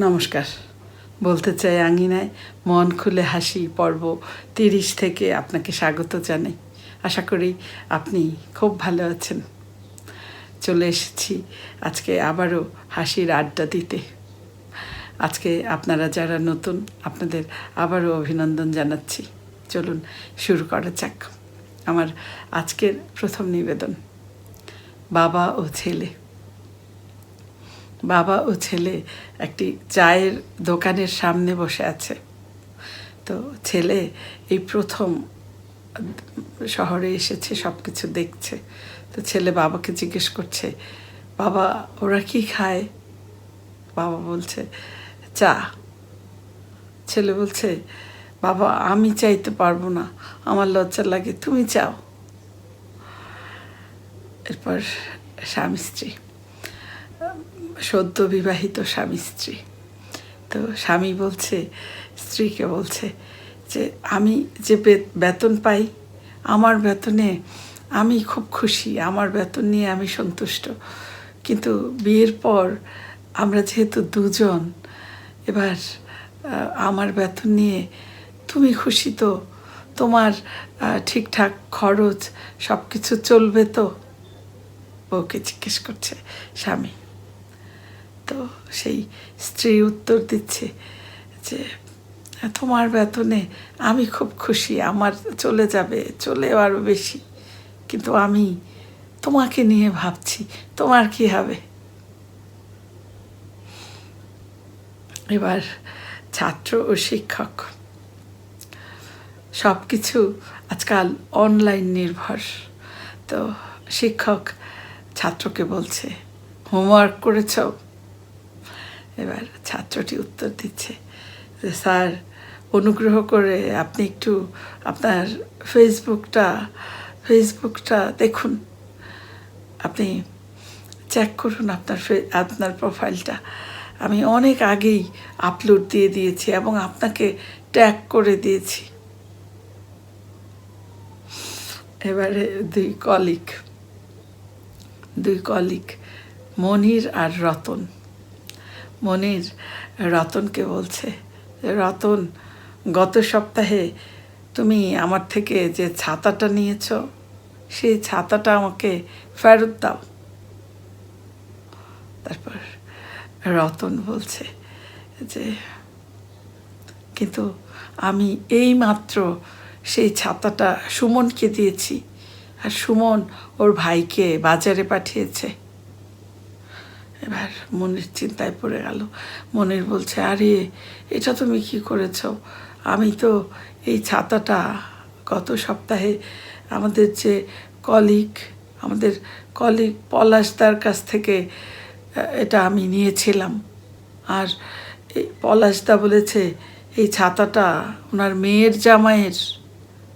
নমস্কার। বলতে চাই আঙিনায় মন খুলে হাসি পর্ব 30 থেকে আপনাকে স্বাগত জানাই। আশা করি আপনি খুব ভালো আছেন। চলে এসেছি আজকে আবারও হাসির আড্ডা দিতে। আজকে আপনারা যারা নতুন, আপনাদের আবারও অভিনন্দন জানাচ্ছি। চলুন শুরু করা যাক। আমার আজকের প্রথম নিবেদন, বাবা ও ছেলে। বাবা ও ছেলে একটি চায়ের দোকানের সামনে বসে আছে। তো ছেলে এই প্রথম শহরে এসেছে, সব কিছু দেখছে। তো ছেলে বাবাকে জিজ্ঞেস করছে, বাবা ওরা কি খায়? বাবা বলছে চা। ছেলে বলছে, বাবা আমি চাইতে পারবো না, আমার লজ্জা লাগে, তুমি চাও। এরপর স্বামী স্ত্রী, সদ্য বিবাহিত স্বামী স্ত্রী। তো স্বামী বলছে, স্ত্রীকে বলছে যে আমি যে বেতন পাই, আমার বেতনে আমি খুব খুশি, আমার বেতন নিয়ে আমি সন্তুষ্ট। কিন্তু বিয়ের পর আমরা যেহেতু দুজন, এবার আমার বেতন নিয়ে তুমি খুশি তো? তোমার ঠিকঠাক খরচ সব কিছু চলবে তো? বউকে জিজ্ঞেস করছে স্বামী। তো সেই স্ত্রী উত্তর দিচ্ছে যে তোমার বেতনে আমি খুব খুশি, আমার চলে যাবে, চলেও আরও বেশি, কিন্তু আমি তোমাকে নিয়ে ভাবছি, তোমার কি হবে? এবার ছাত্র ও শিক্ষক, সব কিছু আজকাল অনলাইন নির্ভর। তো শিক্ষক ছাত্রকে বলছে, হোমওয়ার্ক করেছ? এবার ছাত্রটি উত্তর দিচ্ছে যে স্যার, অনুগ্রহ করে আপনি একটু আপনার ফেসবুকটা দেখুন, আপনি চেক করুন আপনার প্রোফাইলটা। আমি অনেক আগেই আপলোড দিয়ে দিয়েছি এবং আপনাকে ট্যাগ করে দিয়েছি। এবারে দুই কলিগ মনির আর রতন। মনির রতনকে বলছে, রতন, গত সপ্তাহে তুমি আমার থেকে যে ছাতাটা নিয়েছ, সেই ছাতাটা আমাকে ফেরত দাও। তারপর রতন বলছে যে কিন্তু আমি এইমাত্র সেই ছাতাটা সুমনকে দিয়েছি, আর সুমন ওর ভাইকে বাজারে পাঠিয়েছে। এবার মনির চিন্তায় পড়ে গেল। মনির বলছে, আরে এটা তুমি কি করেছ? আমি তো এই ছাতাটা গত সপ্তাহে আমাদের কলিগ পলাশদার কাছ থেকে এটা আমি নিয়েছিলাম, আর এই পলাশদা বলেছে এই ছাতাটা ওনার মেয়ের জামাইয়ের,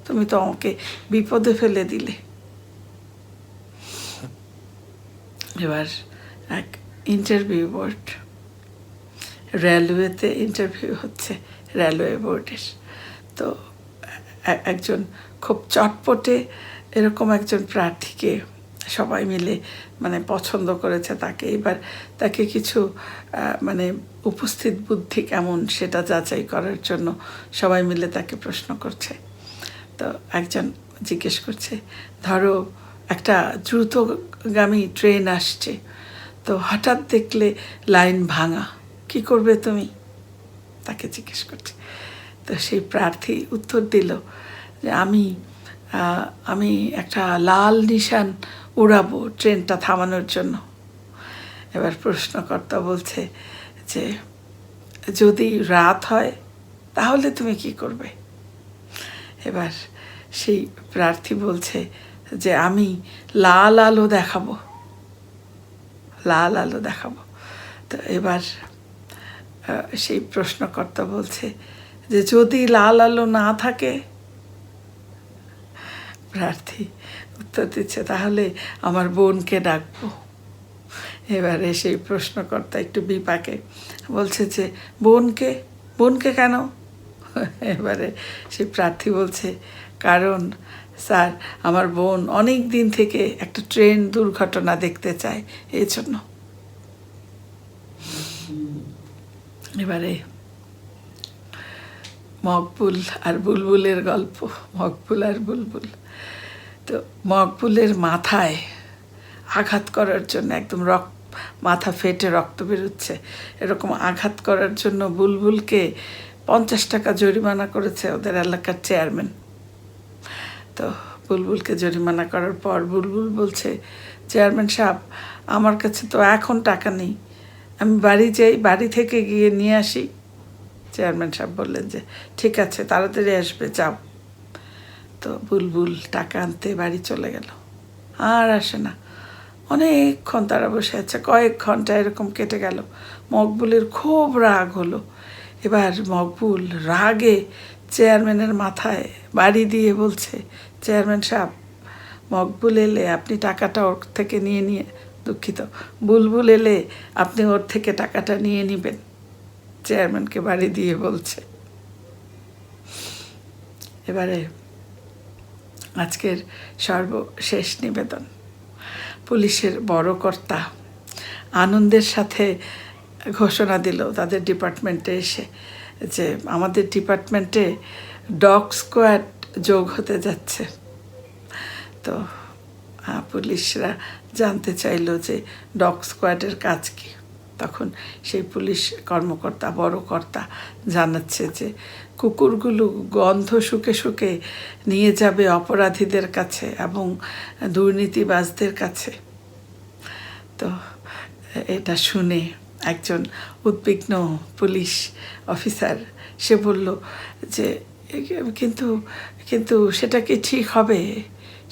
তুমি তো আমাকে বিপদে ফেলে দিলে। এবার এক ইন্টারভিউ বোর্ড, রেলওয়েতে ইন্টারভিউ হচ্ছে, রেলওয়ে বোর্ডের। তো একজন খুব চটপটে এরকম একজন প্রার্থীকে সবাই মিলে পছন্দ করেছে তাকে। এবার তাকে কিছু উপস্থিত বুদ্ধি কেমন সেটা যাচাই করার জন্য সবাই মিলে তাকে প্রশ্ন করছে। তো একজন জিজ্ঞেস করছে, ধরো একটা দ্রুতগামী ট্রেন আসছে, তো হঠাৎ দেখলে লাইন ভাঙা, কি করবে তুমি? তাকে জিজ্ঞেস করছে। তো সেই প্রার্থী উত্তর দিল যে আমি একটা লাল নিশান উড়াবো ট্রেনটা থামানোর জন্য। এবার প্রশ্নকর্তা বলছে যে যদি রাত হয় তাহলে তুমি কি করবে? এবার সেই প্রার্থী বলছে যে আমি লাল আলো দেখাবো। তো এবার সেই প্রশ্নকর্তা বলছে যে যদি লাল আলো না থাকে? প্রার্থী উত্তর দিচ্ছে, তাহলে আমার বোনকে ডাকবো। এবারে সেই প্রশ্নকর্তা একটু বিপাকে বলছে যে বোনকে কেন? এবারে সেই প্রার্থী বলছে, কারণ স্যার, আমার বোন অনেক দিন থেকে একটা ট্রেন দুর্ঘটনা দেখতে চায়, এই জন্য। এবারে মকবুল আর বুলবুলের গল্প। মকবুল আর বুলবুল। তো মকবুলের মাথায় আঘাত করার জন্য একদম মাথা ফেটে রক্ত বেরোচ্ছে, এরকম আঘাত করার জন্য বুলবুলকে 50 টাকা জরিমানা করেছে ওদের এলাকার চেয়ারম্যান। তো বুলবুলকে জরিমানা করার পর বুলবুল বলছে, চেয়ারম্যান সাহেব, আমার কাছে তো এখন টাকা নেই, আমি বাড়ি যাই, বাড়ি থেকে গিয়ে নিয়ে আসি। চেয়ারম্যান সাহেব বললেন যে ঠিক আছে, তাড়াতাড়ি আসবে, যাও। তো বুলবুল টাকা আনতে বাড়ি চলে গেল, আর আসে না। অনেকক্ষণ তারা বসে আছে, কয়েক ঘন্টা এরকম কেটে গেল। মকবুলের খুব রাগ হলো। এবার মকবুল রাগে চেয়ারম্যানের মাথায় বাড়ি দিয়ে বলছে, চেয়ারম্যান সাহেব, মকবুল এলে আপনি টাকাটা ওর থেকে নিয়ে দুঃখিত, বুলবুল এলে আপনি ওর থেকে টাকাটা নিয়ে নেবেন। চেয়ারম্যানকে বাড়ি দিয়ে বলছে। এবারে আজকের সর্বশেষ নিবেদন। পুলিশের বড় কর্তা আনন্দের সাথে ঘোষণা দিল তাদের ডিপার্টমেন্টে এসে যে আমাদের ডিপার্টমেন্টে ডগ স্কোয়াড যোগ হতে যাচ্ছে। তো পুলিশরা জানতে চাইল যে ডগ স্কোয়াডের কাজ কী। তখন সেই পুলিশ কর্মকর্তা, বড় কর্তা জানাচ্ছে যে কুকুরগুলো গন্ধ শুকে শুকে নিয়ে যাবে অপরাধীদের কাছে এবং দুর্নীতিবাজদের কাছে। তো এটা শুনে একজন উদ্বিগ্ন পুলিশ অফিসার, সে বলল যে কিন্তু কিন্তু সেটা কি ঠিক হবে,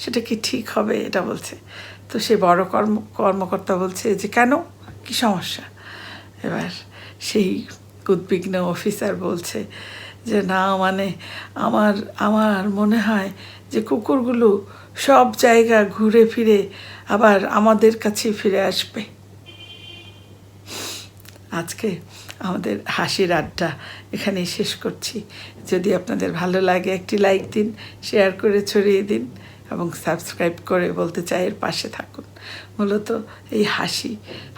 সেটা কি ঠিক হবে, এটা বলছে। তো সে বড় কর্মকর্তা বলছে যে কেন, কি সমস্যা? এবার সেই উদ্বিগ্ন অফিসার বলছে যে না, মানে আমার মনে হয় যে কুকুরগুলো সব জায়গা ঘুরে ফিরে আবার আমাদের কাছে ফিরে আসবে। আজকে আমাদের হাসির আড্ডা এখানেই শেষ করছি। যদি আপনাদের ভালো লাগে একটি লাইক দিন, শেয়ার করে ছড়িয়ে দিন এবং সাবস্ক্রাইব করে বলতে চাই এর পাশে থাকুন। মূলত এই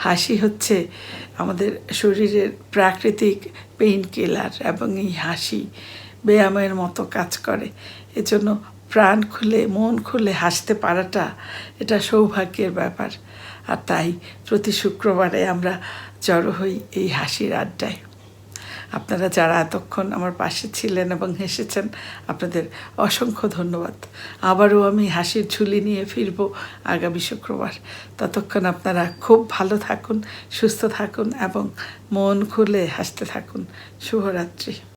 হাসি হচ্ছে আমাদের শরীরের প্রাকৃতিক পেইন কিলার এবং এই হাসি ব্যায়ামের মতো কাজ করে। এজন্য প্রাণ খুলে, মন খুলে হাসতে পারাটা এটা সৌভাগ্যের ব্যাপার। আর তাই প্রতি শুক্রবারে আমরা জড়ো হই এই হাসির আড্ডায়। আপনারা যারা এতক্ষণ আমার পাশে ছিলেন এবং হেসেছেন, আপনাদের অসংখ্য ধন্যবাদ। আবারও আমি হাসির ঝুলি নিয়ে ফিরব আগামী শুক্রবার। ততক্ষণ আপনারা খুব ভালো থাকুন, সুস্থ থাকুন এবং মন খুলে হাসতে থাকুন। শুভরাত্রি।